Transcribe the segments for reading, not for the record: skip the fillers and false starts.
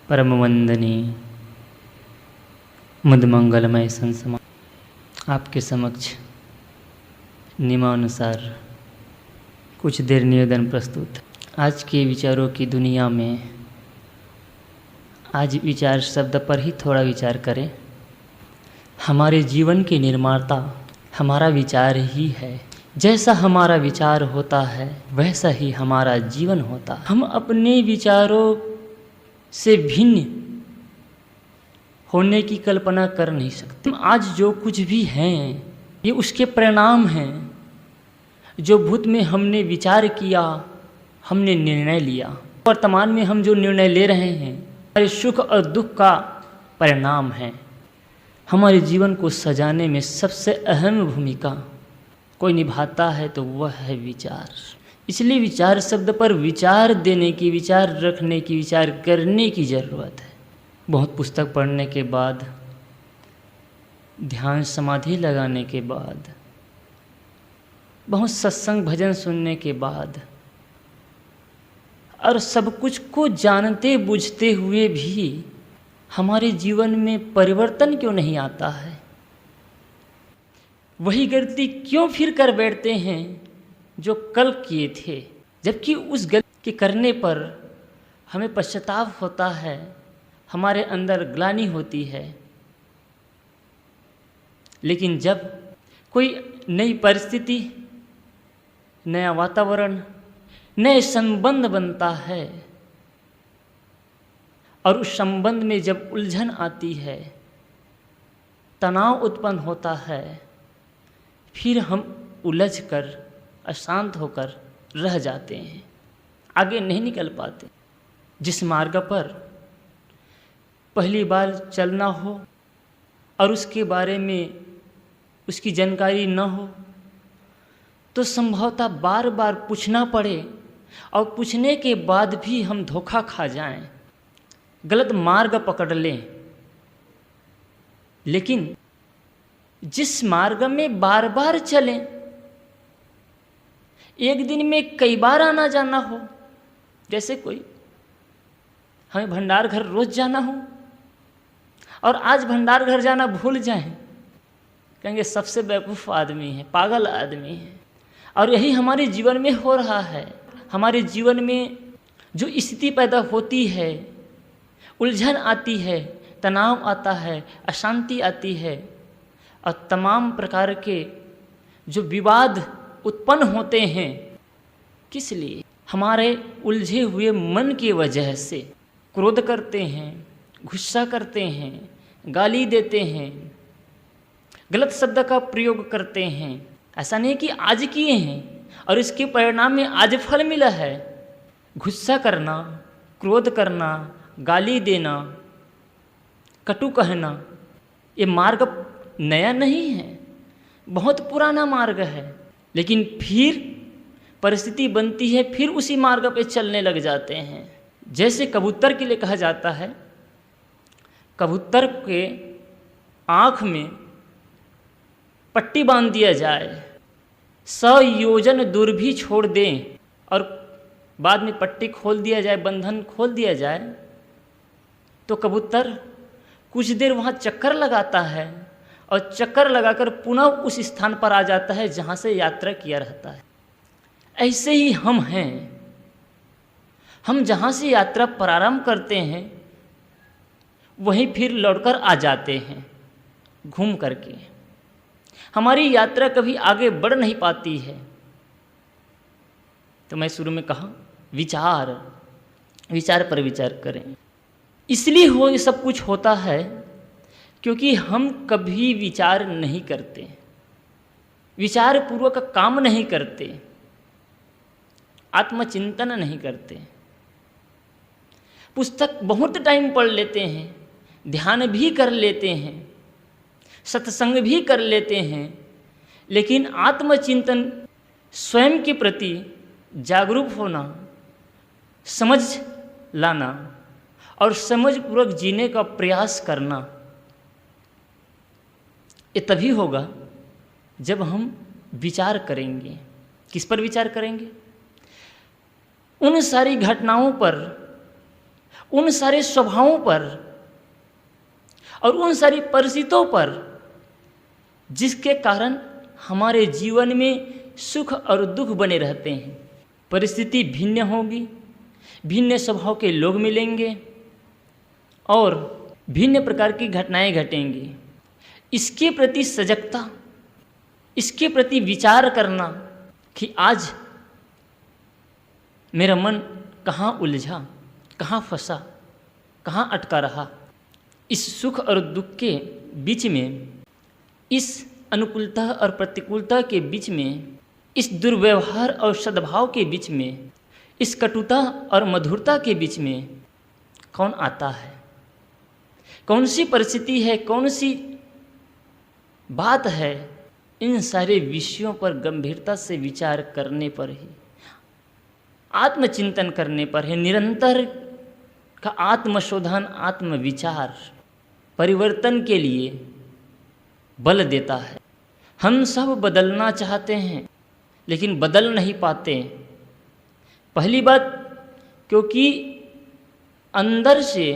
परम वंदनीय मदमंगलमय संसमा आपके समक्ष नियमानुसार कुछ देर निवेदन प्रस्तुत। आज के विचारों की दुनिया में आज विचार शब्द पर ही थोड़ा विचार करें। हमारे जीवन के निर्माता हमारा विचार ही है। जैसा हमारा विचार होता है वैसा ही हमारा जीवन होता है। हम अपने विचारों से भिन्न होने की कल्पना कर नहीं सकते। हम आज जो कुछ भी हैं ये उसके परिणाम हैं। जो भूत में हमने विचार किया, हमने निर्णय लिया। वर्तमान में हम जो निर्णय ले रहे हैं हमारे सुख और दुख का परिणाम है। हमारे जीवन को सजाने में सबसे अहम भूमिका कोई निभाता है तो वह है विचार। इसलिए विचार शब्द पर विचार देने की, विचार रखने की, विचार करने की ज़रूरत है। बहुत पुस्तक पढ़ने के बाद, ध्यान समाधि लगाने के बाद, बहुत सत्संग भजन सुनने के बाद और सब कुछ को जानते बूझते हुए भी हमारे जीवन में परिवर्तन क्यों नहीं आता है? वही गलती क्यों फिर कर बैठते हैं जो कल किए थे, जबकि उस गलती के करने पर हमें पश्चाताप होता है, हमारे अंदर ग्लानि होती है। लेकिन जब कोई नई परिस्थिति, नया वातावरण, नए संबंध बनता है और उस संबंध में जब उलझन आती है, तनाव उत्पन्न होता है, फिर हम उलझ कर अशांत होकर रह जाते हैं, आगे नहीं निकल पाते। जिस मार्ग पर पहली बार चलना हो और उसके बारे में उसकी जानकारी न हो तो संभवतः बार बार पूछना पड़े और पूछने के बाद भी हम धोखा खा जाएं, गलत मार्ग पकड़ लें। लेकिन जिस मार्ग में बार बार चलें, एक दिन में कई बार आना जाना हो, जैसे कोई हमें भंडार घर रोज जाना हो और आज भंडार घर जाना भूल जाएं, कहेंगे सबसे बेवकूफ़ आदमी है, पागल आदमी है। और यही हमारे जीवन में हो रहा है। हमारे जीवन में जो स्थिति पैदा होती है, उलझन आती है, तनाव आता है, अशांति आती है और तमाम प्रकार के जो विवाद उत्पन्न होते हैं, किस लिए? हमारे उलझे हुए मन की वजह से। क्रोध करते हैं, गुस्सा करते हैं, गाली देते हैं, गलत शब्द का प्रयोग करते हैं। ऐसा नहीं कि आज किए हैं और इसके परिणाम में आज फल मिला है। गुस्सा करना, क्रोध करना, गाली देना, कटु कहना, ये मार्ग नया नहीं है, बहुत पुराना मार्ग है। लेकिन फिर परिस्थिति बनती है, फिर उसी मार्ग पे चलने लग जाते हैं। जैसे कबूतर के लिए कहा जाता है, कबूतर के आँख में पट्टी बांध दिया जाए, 100 योजन दूर भी छोड़ दें और बाद में पट्टी खोल दिया जाए, बंधन खोल दिया जाए, तो कबूतर कुछ देर वहाँ चक्कर लगाता है और चक्कर लगाकर पुनः उस स्थान पर आ जाता है जहाँ से यात्रा किया रहता है। ऐसे ही हम हैं। हम जहाँ से यात्रा प्रारंभ करते हैं वहीं फिर लौटकर आ जाते हैं घूम करके। हमारी यात्रा कभी आगे बढ़ नहीं पाती है। तो मैं शुरू में कहा विचार पर विचार करें। इसलिए ये सब कुछ होता है क्योंकि हम कभी विचार नहीं करते, विचार पूर्वक काम नहीं करते, आत्मचिंतन नहीं करते। पुस्तक बहुत टाइम पढ़ लेते हैं, ध्यान भी कर लेते हैं, सत्संग भी कर लेते हैं, लेकिन आत्मचिंतन, स्वयं के प्रति जागरूक होना, समझ लाना और समझपूर्वक जीने का प्रयास करना, ये तभी होगा जब हम विचार करेंगे। किस पर विचार करेंगे? उन सारी घटनाओं पर, उन सारे स्वभावों पर और उन सारी परिस्थितियों पर जिसके कारण हमारे जीवन में सुख और दुख बने रहते हैं। परिस्थिति भिन्न होगी, भिन्न स्वभाव के लोग मिलेंगे और भिन्न प्रकार की घटनाएं घटेंगी। इसके प्रति सजगता, इसके प्रति विचार करना कि आज मेरा मन कहाँ उलझा, कहाँ फंसा, कहाँ अटका रहा। इस सुख और दुख के बीच में, इस अनुकूलता और प्रतिकूलता के बीच में, इस दुर्व्यवहार और सद्भाव के बीच में, इस कटुता और मधुरता के बीच में कौन आता है? कौन सी परिस्थिति है, कौन सी बात है? इन सारे विषयों पर गंभीरता से विचार करने पर ही, आत्मचिंतन करने पर है, निरंतर का आत्मशोधन, आत्मविचार परिवर्तन के लिए बल देता है। हम सब बदलना चाहते हैं लेकिन बदल नहीं पाते। पहली बात, क्योंकि अंदर से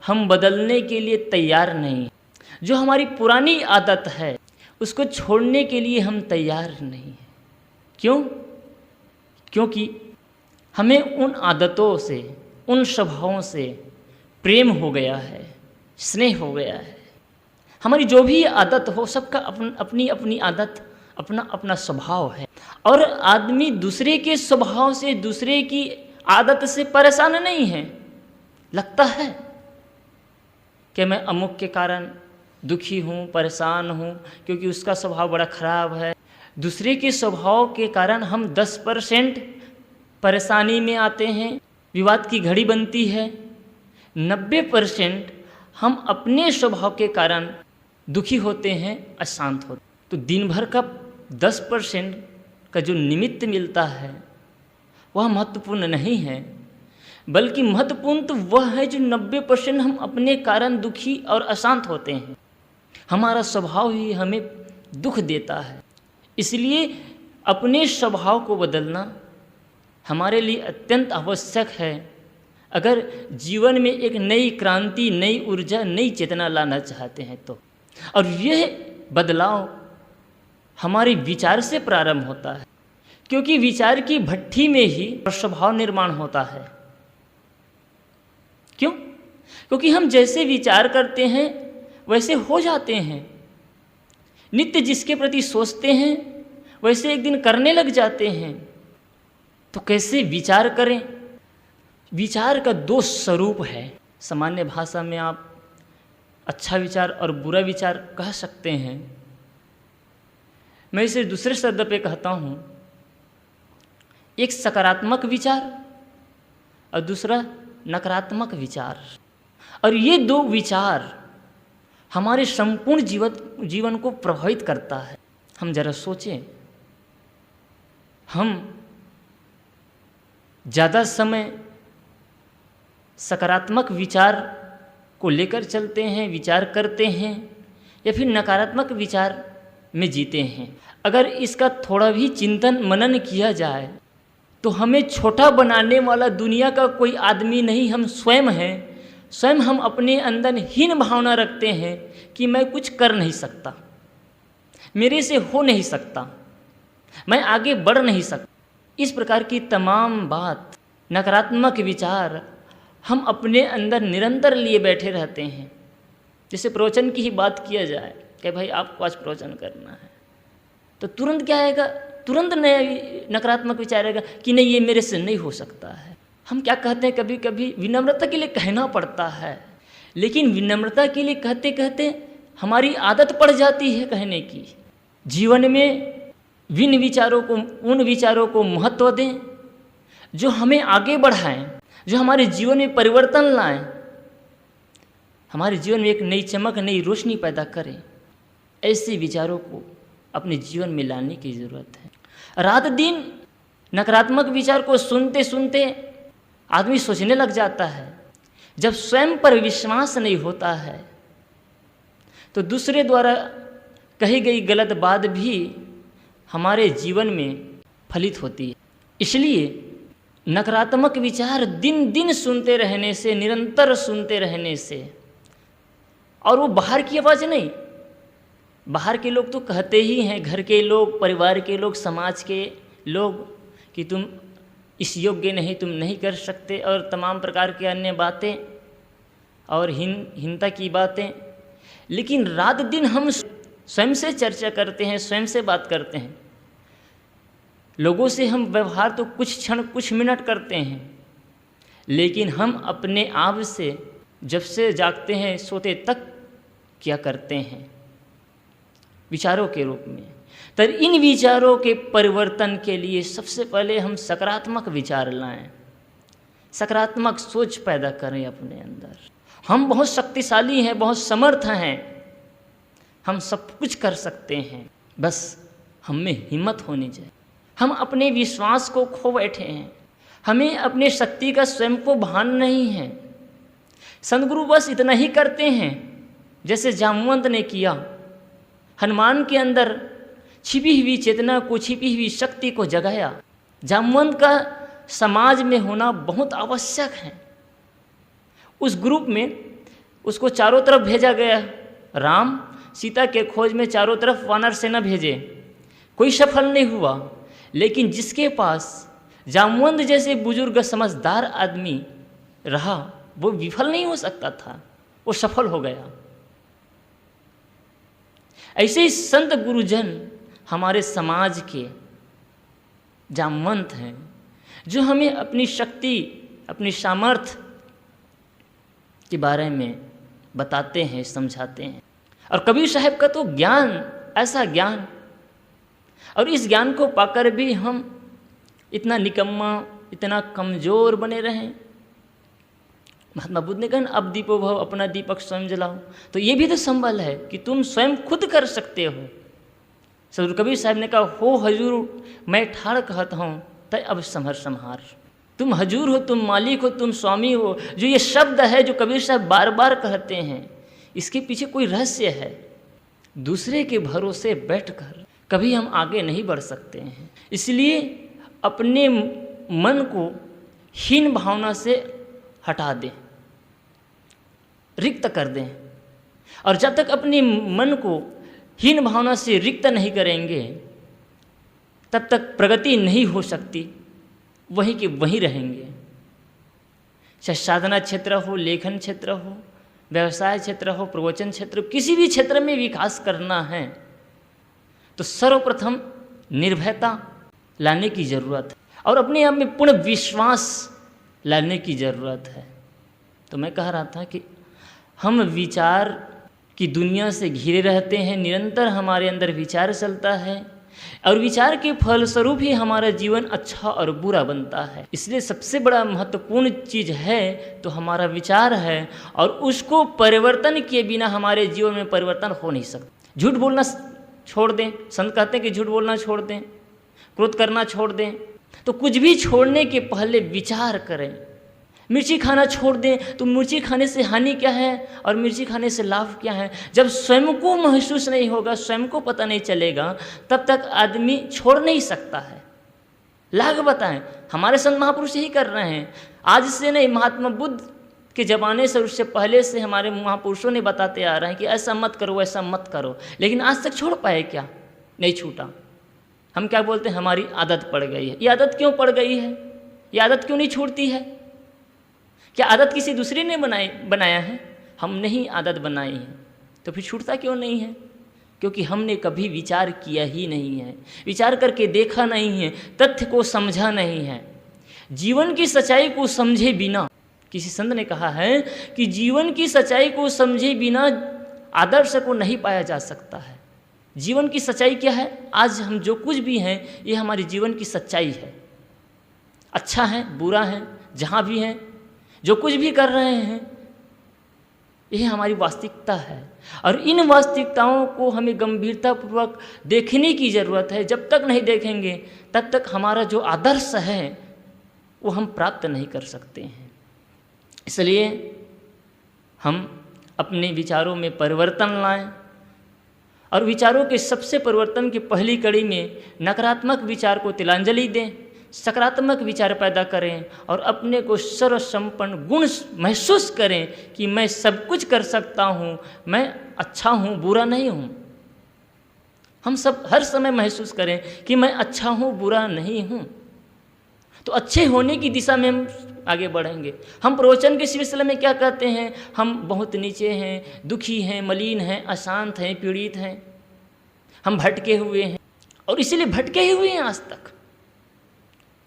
हम बदलने के लिए तैयार नहीं। जो हमारी पुरानी आदत है उसको छोड़ने के लिए हम तैयार नहीं हैं। क्यों? क्योंकि हमें उन आदतों से, उन स्वभावों से प्रेम हो गया है, स्नेह हो गया है। हमारी जो भी आदत हो, सबका अपनी अपनी आदत, अपना अपना स्वभाव है। और आदमी दूसरे के स्वभाव से, दूसरे की आदत से परेशान नहीं है। लगता है कि मैं अमुक के कारण दुखी हूँ, परेशान हूँ, क्योंकि उसका स्वभाव बड़ा खराब है। दूसरे के स्वभाव के कारण हम 10% परेशानी में आते हैं, विवाद की घड़ी बनती है। 90% हम अपने स्वभाव के कारण दुखी होते हैं, अशांत होते। तो दिन भर का 10% का जो निमित्त मिलता है वह महत्वपूर्ण नहीं है, बल्कि महत्वपूर्ण तो वह है जो 90% हम अपने कारण दुखी और अशांत होते हैं। हमारा स्वभाव ही हमें दुख देता है। इसलिए अपने स्वभाव को बदलना हमारे लिए अत्यंत आवश्यक है, अगर जीवन में एक नई क्रांति, नई ऊर्जा, नई चेतना लाना चाहते हैं तो। और यह बदलाव हमारे विचार से प्रारंभ होता है, क्योंकि विचार की भट्ठी में ही स्वभाव निर्माण होता है। क्यों? क्योंकि हम जैसे विचार करते हैं वैसे हो जाते हैं। नित्य जिसके प्रति सोचते हैं वैसे एक दिन करने लग जाते हैं। तो कैसे विचार करें? विचार का 2 स्वरूप है। सामान्य भाषा में आप अच्छा विचार और बुरा विचार कह सकते हैं। मैं इसे दूसरे शब्द पे कहता हूँ, एक सकारात्मक विचार और दूसरा नकारात्मक विचार। और ये 2 विचार हमारे संपूर्ण जीवन को प्रभावित करता है। हम जरा सोचें, हम ज़्यादा समय सकारात्मक विचार को लेकर चलते हैं, विचार करते हैं, या फिर नकारात्मक विचार में जीते हैं। अगर इसका थोड़ा भी चिंतन मनन किया जाए तो हमें छोटा बनाने वाला दुनिया का कोई आदमी नहीं, हम स्वयं हैं। स्वयं हम अपने अंदर हीन भावना रखते हैं कि मैं कुछ कर नहीं सकता, मेरे से हो नहीं सकता, मैं आगे बढ़ नहीं सकता। इस प्रकार की तमाम बात, नकारात्मक विचार हम अपने अंदर निरंतर लिए बैठे रहते हैं। जैसे प्रवचन की ही बात किया जाए कि भाई आपको आज प्रवचन करना है, तो तुरंत क्या आएगा? तुरंत नया नकारात्मक विचार आएगा कि नहीं, ये मेरे से नहीं हो सकता है। हम क्या कहते हैं, कभी कभी विनम्रता के लिए कहना पड़ता है, लेकिन विनम्रता के लिए कहते कहते हमारी आदत पड़ जाती है कहने की। जीवन में उन विचारों को महत्व दें जो हमें आगे बढ़ाएं, जो हमारे जीवन में परिवर्तन लाएं, हमारे जीवन में एक नई चमक, नई रोशनी पैदा करें। ऐसे विचारों को अपने जीवन में लाने की ज़रूरत है। रात दिन नकारात्मक विचार को सुनते सुनते आदमी सोचने लग जाता है। जब स्वयं पर विश्वास नहीं होता है तो दूसरे द्वारा कही गई गलत बात भी हमारे जीवन में फलित होती है। इसलिए नकारात्मक विचार दिन दिन सुनते रहने से, निरंतर सुनते रहने से, और वो बाहर की आवाज़ नहीं, बाहर के लोग तो कहते ही हैं, घर के लोग, परिवार के लोग, समाज के लोग, कि तुम इस योग्य नहीं, तुम नहीं कर सकते, और तमाम प्रकार के अन्य बातें और हीनता की बातें। लेकिन रात दिन हम स्वयं से चर्चा करते हैं, स्वयं से बात करते हैं। लोगों से हम व्यवहार तो कुछ क्षण, कुछ मिनट करते हैं, लेकिन हम अपने आप से जब से जागते हैं सोते तक क्या करते हैं? विचारों के रूप में। तो इन विचारों के परिवर्तन के लिए सबसे पहले हम सकारात्मक विचार लाएं, सकारात्मक सोच पैदा करें अपने अंदर। हम बहुत शक्तिशाली हैं, बहुत समर्थ हैं, हम सब कुछ कर सकते हैं, बस हम में हिम्मत होनी चाहिए। हम अपने विश्वास को खो बैठे हैं, हमें अपने शक्ति का स्वयं को भान नहीं है। संत गुरु बस इतना ही करते हैं जैसे जामवंत ने किया, हनुमान के अंदर छिपी हुई चेतना को, छिपी हुई शक्ति को जगाया। जामवंत का समाज में होना बहुत आवश्यक है। उस ग्रुप में उसको चारों तरफ भेजा गया। राम सीता के खोज में चारों तरफ वानर सेना भेजे, कोई सफल नहीं हुआ। लेकिन जिसके पास जामवंत जैसे बुजुर्ग समझदार आदमी रहा, वो विफल नहीं हो सकता था, वो सफल हो गया। ऐसे ही संत गुरुजन हमारे समाज के जामवंत हैं, जो हमें अपनी शक्ति, अपनी सामर्थ्य के बारे में बताते हैं, समझाते हैं। और कबीर साहब का तो ज्ञान, ऐसा ज्ञान, और इस ज्ञान को पाकर भी हम इतना निकम्मा, इतना कमज़ोर बने रहें। महात्मा बुद्ध ने कहा, अब दीपो भव, अपना दीपक स्वयं जलाओ। तो ये भी तो संबल है कि तुम स्वयं खुद कर सकते हो। सदगुरु कबीर साहब ने कहा, हो हजूर मैं ठाड़ कहता हूँ तय अब संभर संहार। तुम हजूर हो, तुम मालिक हो, तुम स्वामी हो। जो ये शब्द है जो कबीर साहब बार बार कहते हैं, इसके पीछे कोई रहस्य है। दूसरे के भरोसे बैठकर कभी हम आगे नहीं बढ़ सकते हैं। इसलिए अपने मन को हीन भावना से हटा दें, रिक्त कर दें। और जब तक अपने मन को हीन भावना से रिक्त नहीं करेंगे, तब तक प्रगति नहीं हो सकती, वहीं के वहीं रहेंगे। चाहे साधना क्षेत्र हो, लेखन क्षेत्र हो, व्यवसाय क्षेत्र हो, प्रवचन क्षेत्र, किसी भी क्षेत्र में विकास करना है तो सर्वप्रथम निर्भयता लाने की ज़रूरत है और अपने आप में पूर्ण विश्वास लाने की ज़रूरत है। तो मैं कह रहा था कि हम विचार की दुनिया से घिरे रहते हैं, निरंतर हमारे अंदर विचार चलता है और विचार के फलस्वरूप ही हमारा जीवन अच्छा और बुरा बनता है। इसलिए सबसे बड़ा महत्वपूर्ण चीज़ है तो हमारा विचार है, और उसको परिवर्तन किए बिना हमारे जीवन में परिवर्तन हो नहीं सकता। झूठ बोलना छोड़ दें, संत कहते हैं कि झूठ बोलना छोड़ दें, क्रोध करना छोड़ दें। तो कुछ भी छोड़ने के पहले विचार करें। मिर्ची खाना छोड़ दें तो मिर्ची खाने से हानि क्या है और मिर्ची खाने से लाभ क्या है। जब स्वयं को महसूस नहीं होगा, स्वयं को पता नहीं चलेगा, तब तक आदमी छोड़ नहीं सकता है। लाभ बताएं, हमारे संत महापुरुष यही कर रहे हैं। आज से नहीं, महात्मा बुद्ध के ज़माने से, उससे पहले से हमारे महापुरुषों ने बताते आ रहे हैं कि ऐसा मत करो, ऐसा मत करो। लेकिन आज तक छोड़ पाए क्या? नहीं छूटा। हम क्या बोलते हैं, हमारी आदत पड़ गई है। ये आदत क्यों पड़ गई है? ये आदत क्यों नहीं छूटती है? क्या आदत किसी दूसरे ने बनाया है? हमने ही आदत बनाई है। तो फिर छूटता क्यों नहीं है? क्योंकि हमने कभी विचार किया ही नहीं है, विचार करके देखा नहीं है, तथ्य को समझा नहीं है। जीवन की सच्चाई को समझे बिना, किसी संत ने कहा है कि जीवन की सच्चाई को समझे बिना आदर्श को नहीं पाया जा सकता है। जीवन की सच्चाई क्या है? आज हम जो कुछ भी हैं, ये हमारे जीवन की सच्चाई है। अच्छा है, बुरा है, जहाँ भी हैं, जो कुछ भी कर रहे हैं, यह हमारी वास्तविकता है। और इन वास्तविकताओं को हमें गंभीरतापूर्वक देखने की ज़रूरत है। जब तक नहीं देखेंगे, तब तक हमारा जो आदर्श है वो हम प्राप्त नहीं कर सकते हैं। इसलिए हम अपने विचारों में परिवर्तन लाएं, और विचारों के सबसे परिवर्तन की पहली कड़ी में नकारात्मक विचार को तिलांजलि दें, सकारात्मक विचार पैदा करें और अपने को सर्वसंपन्न गुण महसूस करें कि मैं सब कुछ कर सकता हूँ, मैं अच्छा हूँ, बुरा नहीं हूँ। हम सब हर समय महसूस करें कि मैं अच्छा हूँ, बुरा नहीं हूँ, तो अच्छे होने की दिशा में हम आगे बढ़ेंगे। हम प्रवचन के सिलसिले में क्या कहते हैं? हम बहुत नीचे हैं, दुखी हैं, मलिन हैं, अशांत हैं, पीड़ित हैं, हम भटके हुए हैं और इसीलिए भटके ही हुए हैं आज तक,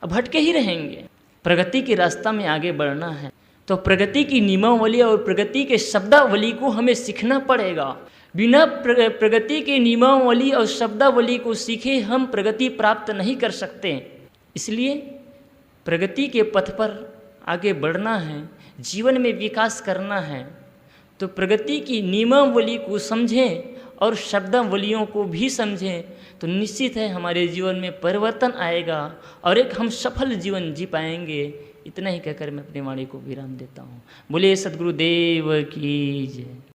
अब भटके ही रहेंगे। प्रगति के रास्ता में आगे बढ़ना है तो प्रगति की नियमावली और प्रगति के शब्दावली को हमें सीखना पड़ेगा। बिना प्रगति के नियमावली और शब्दावली को सीखे हम प्रगति प्राप्त नहीं कर सकते। इसलिए प्रगति के पथ पर आगे बढ़ना है, जीवन में विकास करना है, तो प्रगति की नियमावली को समझें और शब्दावलियों को भी समझें, तो निश्चित है हमारे जीवन में परिवर्तन आएगा और एक हम सफल जीवन जी पाएंगे। इतना ही कहकर मैं अपनी वाणी को विराम देता हूँ। बोले सद्गुरुदेव की जय।